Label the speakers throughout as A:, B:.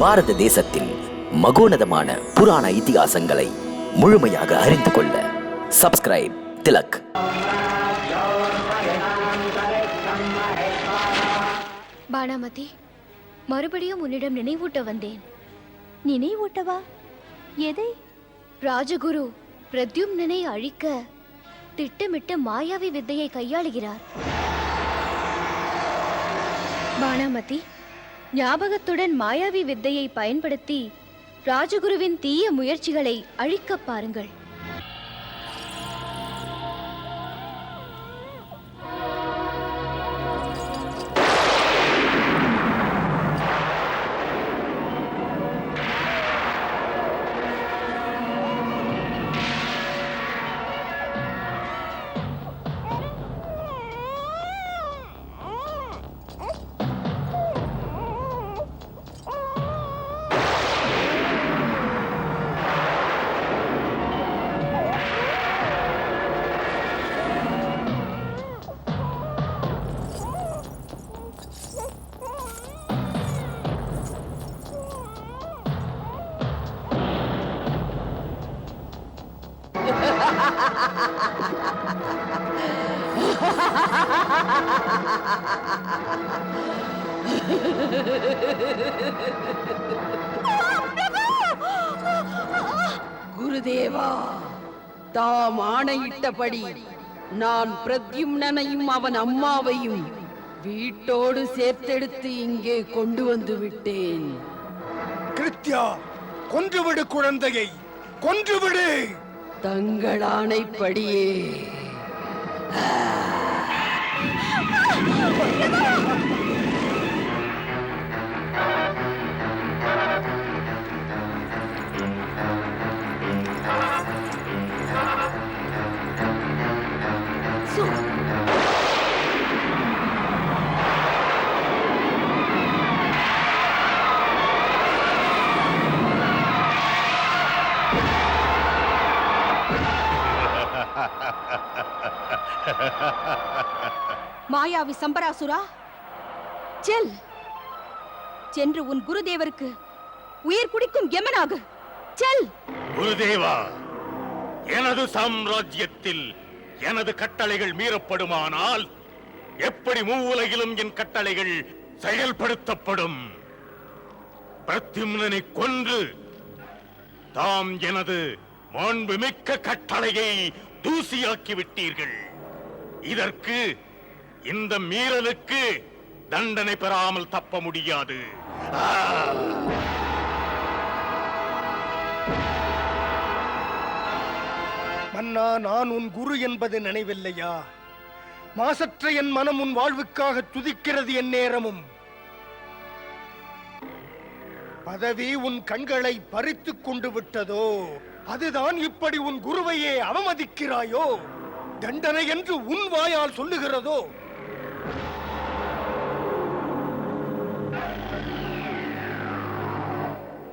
A: பாரத தேசத்தின் மகோனதமான புராண இதிகாசங்களை முழுமையாக அறிந்து கொள்ள சப்ஸ்கிரைப் திலக்.
B: பானாமதி, மறுபடியும் உன்னிடம் நினைவூட்ட வந்தேன்.
C: நினைவூட்டவா? எதை?
B: ராஜகுரு பிரத்யும்னனை அழிக்க திட்டமிட்ட மாயாவி வித்தையை கையாளுகிறார். பானாமதி, ஞாபகத்துடன் மாயாவி வித்தையை பயன்படுத்தி ராஜகுருவின் தீய முயற்சிகளை அழிக்க பாருங்கள்.
D: குருதேவா, தாம் ஆணையிட்டபடி நான் பிரத்யும்னனையும் அவன் அம்மாவையும் வீட்டோடு சேர்த்தெடுத்து இங்கே கொண்டு வந்து விட்டேன்.
E: கிருத்யா, கொன்றுவிடு குழந்தையை, கொன்றுவிடு.
D: தங்கள் ஆணைப்படியே.
C: மாயாவி சம்பராசுரா, செல், சென்று உன் குருதேவருக்கு உயிர் குடிக்கும் யமனாக செல்.
F: குருதேவா, எனது சாம்ராஜ்யத்தில் எனது கட்டளைகள் மீறப்படுமானால் எப்படி மூவுலகிலும் என் கட்டளைகள் செயல்படுத்தப்படும்? பிரத்யும்னனை கொன்று தாம் எனது மாண்புமிக்க கட்டளையை தூசியாக்கி விட்டீர்கள். இதற்கு, இந்த மீறலுக்கு தண்டனை பெறாமல் தப்ப முடியாது.
E: மன்னா, நான் உன் குரு என்பது நினைவில்லையா? மாசற்ற என் மனம் உன் வாழ்வுக்காக துதிக்கிறது என் நேரமும். பதவி உன் கண்களை பறித்துக் கொண்டு விட்டதோ? அதுதான் இப்படி உன் குருவையே அவமதிக்கிறாயோ? தண்டனை என்று உன் வாயால் சொல்லுகிறதோ?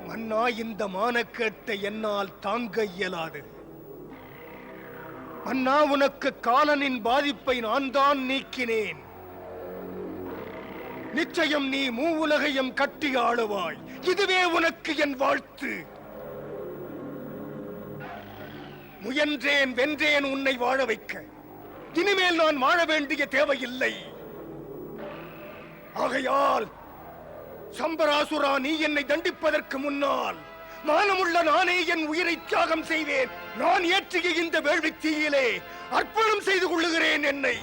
E: மன்னா, இந்த மானக்கேட்டை என்னால் தாங்க இயலாது. மன்னா, உனக்கு காலனின் பாதிப்பை நான் தான் நீக்கினேன். நிச்சயம் நீ மூவுலகையும் கட்டி ஆளுவாய். இதுவே உனக்கு என் வாழ்த்து. முயன்றேன், வென்றேன் உன்னை வாழ வைக்க. இனிமேல் நான் வாழ வேண்டிய தேவையில்லை. ஆகையால் சம்பராசுரா, நீ என்னை தண்டிப்பதற்கு முன்னால் மானமுள்ள நானே என் உயிரை தியாகம் செய்வேன். நான் ஏற்றிய இந்த வேள்வி தீயிலே அர்ப்பணம் செய்து கொள்ளுகிறேன் என்னை.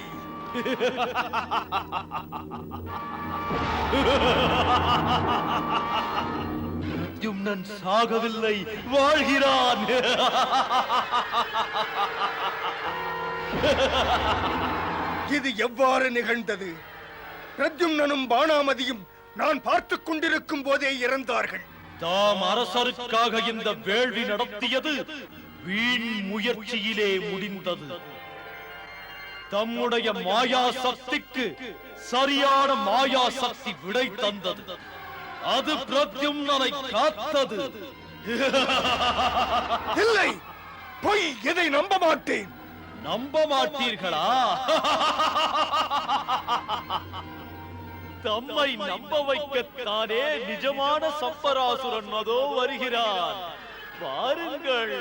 G: பிரத்யும்னன் சாகவில்லை, வாழ்கிறான்.
E: இது எவ்வாறு நிகழ்ந்தது? பிரத்யும்னனும் பானாமதியும் நான் பார்த்துக் கொண்டிருக்கும் போதே இறந்தார்கள்.
G: தாம் அரசருக்காக இந்த வேள்வி நடத்தியது வீண் முயற்சியிலே முடிந்தது. தம்முடைய மாயா சக்திக்கு சரியான மாயா சக்தி விடை தந்தது. அது பிரத்யும்னனை காத்தது.
E: இல்லை, பொய், இதை நம்ப மாட்டேன்.
G: நம்ப மாட்டீர்களா? தம்மை நம்ப வைக்கத்தானே நிஜமான சம்பராசுரன் அதோ வருகிறார். பாருங்கள்.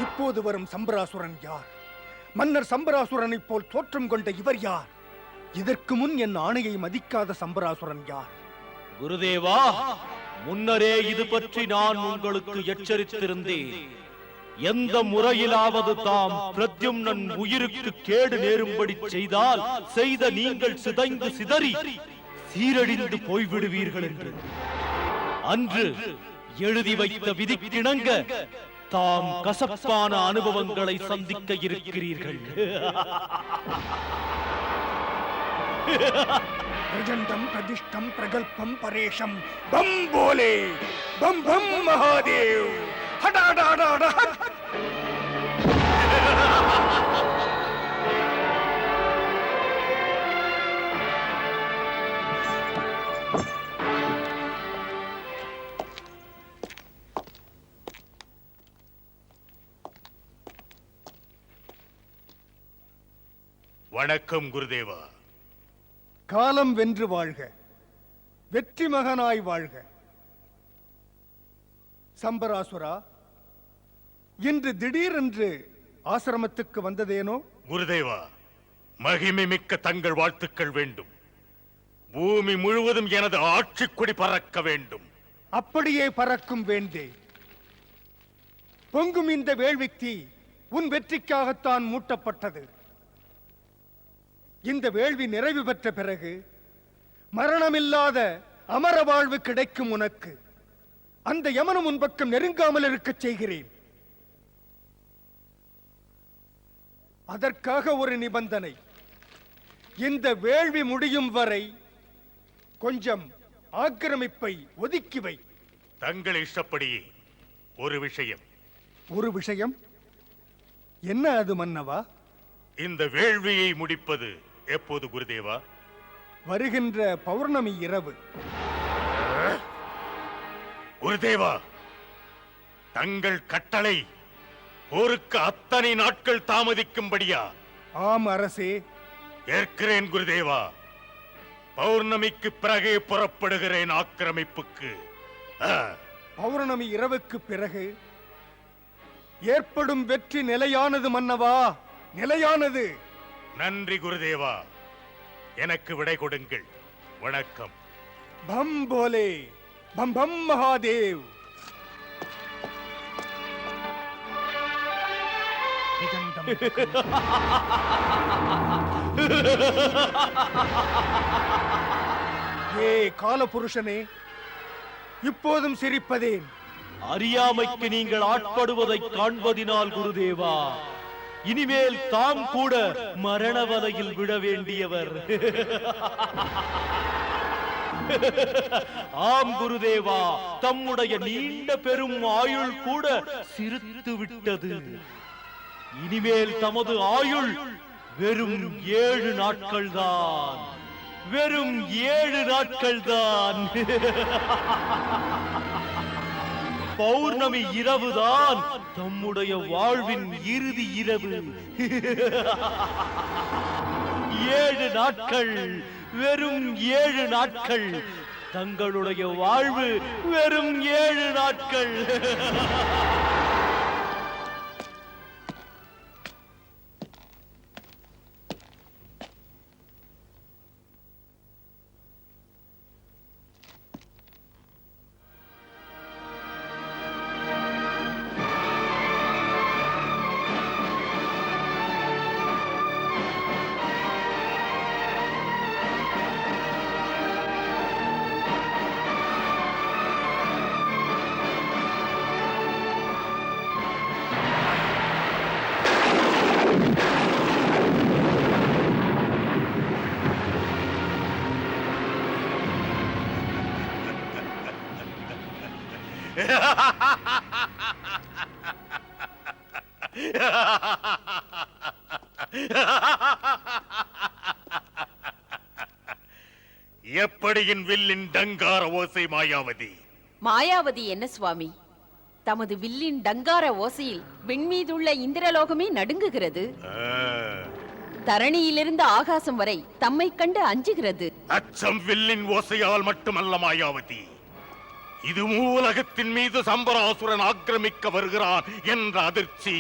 E: இப்போது வரும் சம்பராசுரன் யார்? மன்னர் சம்பராசுரனைப் போல் தோற்றம் கொண்ட இவர் யார்? இதற்கு முன் என் ஆணையை மதிக்காத சம்பராசுரன் யார்?
G: குருதேவா, முன்னரே இது பற்றி நான் உங்களுக்கு எச்சரித்திருந்தேன். எந்த முறையிலாவது தாம் பிரத்யும்னன் உயிருக்கு கேடு நேரும்படி செய்தால் செய்த நீங்கள் சிதைந்து சிதறி சீரழிந்து போய்விடுவீர்கள் என்று. அன்று எழுதி வைத்த விதிக்கிணங்க தாம் கசப்பான அனுபவங்களை சந்திக்க இருக்கிறீர்கள்.
E: பிரஜண்டம் பிரதிஷ்டம் பிரகல்பம் பரேஷம் பம் போலே பம் பம் மகாதேவ் ஹடாடாடாடா.
F: வணக்கம் குருதேவா.
E: காலம் வென்று வாழ்க, வெற்றி மகனாய் வாழ்க. சம்பராசுரா, இன்று திடீரென்று ஆசிரமத்துக்கு வந்ததேனோ?
F: குருதேவா, மகிமை மிக்க தங்கள் வாழ்த்துக்கள் வேண்டும். பூமி முழுவதும் எனது ஆட்சி கொடி பறக்க வேண்டும்.
E: அப்படியே பறக்கும் வேண்டே. பொங்கும் இந்த வேள்விக்கு உன் வெற்றிக்காகத்தான் மூட்டப்பட்டது. இந்த வேள்வி நிறைவு பெற்ற பிறகு மரணமில்லாத அமர வாழ்வு கிடைக்கும் உனக்கு. அந்த யமனும் உன் பக்கம் நெருங்காமல் இருக்கச் செய்கிறேன். அதற்காக ஒரு நிபந்தனை. இந்த வேள்வி முடியும் வரை கொஞ்சம் ஆக்கிரமிப்பை ஒதுக்கி வை.
F: தங்கள் இஷ்டப்படியே. ஒரு விஷயம்.
E: ஒரு விஷயம்? என்ன அது மன்னவா?
F: இந்த வேள்வியை முடிப்பது எப்போது குருதேவா?
E: வருகின்ற பௌர்ணமி இரவு.
F: குருதேவா, தங்கள் கட்டளை போருக்கு அத்தனை நாட்கள் தாமதிக்கும்படியா?
E: ஆம் அரசே.
F: ஏற்கிறேன் குருதேவா. பௌர்ணமிக்கு பிறகே புறப்படுகிறேன் ஆக்கிரமிப்புக்கு.
E: பௌர்ணமி இரவுக்கு பிறகு ஏற்படும் வெற்றி நிலையானது மன்னவா, நிலையானது.
F: நன்றி குருதேவா. எனக்கு விடை கொடுங்கள். வணக்கம்.
E: பம் போலே பம் பம் மகாதேவ். ஏ காலபுருஷனே, இப்போதும் சிரிப்பதேன்?
G: அறியாமைக்கு நீங்கள் ஆட்படுவதை காண்பதினால் குருதேவா, இனிமேல் தாம் கூட மரண வலையில் விட வேண்டியவர். ஆம் குருதேவா, தம்முடைய நீண்ட பெரும் ஆயுள் கூட சிரித்து விட்டது. இனிமேல் தமது ஆயுள் வெறும் 7 நாட்கள் தான். வெறும் 7 நாட்கள் தான். பௌர்ணமி இரவுதான் தம்முடைய வாழ்வின் இறுதி இரவு. 7 நாட்கள், வெறும் 7 நாட்கள். தங்களுடைய வாழ்வு வெறும் 7 நாட்கள்.
F: எப்படி என் வில்லின் டங்கார ஓசை மாயாவதி?
D: மாயாவதி என்ன சுவாமி, தமது வில்லின் டங்கார ஓசையில் விண்மீதுள்ள இந்திரலோகமே நடுங்குகிறது. தரணியிலிருந்து ஆகாசம் வரை தம்மை கண்டு அஞ்சுகிறது.
F: அச்சம் வில்லின் ஓசையால் மட்டுமல்ல மாயாவதி, இது மூலகத்தின் மீது சம்பராசுரன் ஆக்கிரமிக்க வருகிறான் என்ற அதிர்ச்சி.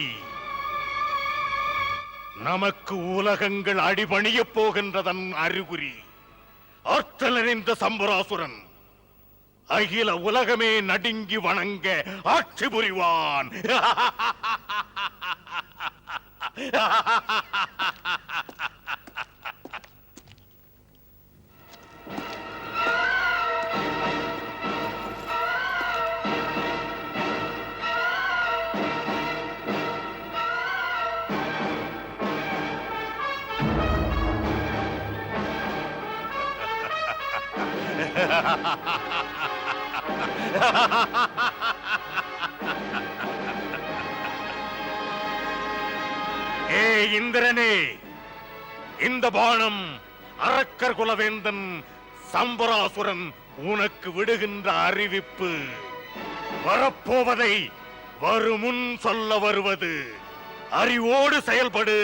F: நமக்கு உலகங்கள் அடிபணிய போகின்றதன் அறிகுறி. ஆற்றல் நிறைந்த சம்பராசுரன் அகில உலகமே நடுங்கி வணங்க ஆட்சி புரிவான். ஏ இந்திரனே, இந்த பானம் அரக்கர் குலவேந்தன் சம்பராசுரன் உனக்கு விடுகின்ற அறிவிப்பு. வரப்போவதை வருமுன் சொல்ல வருவது. அறிவோடு செயல்படு.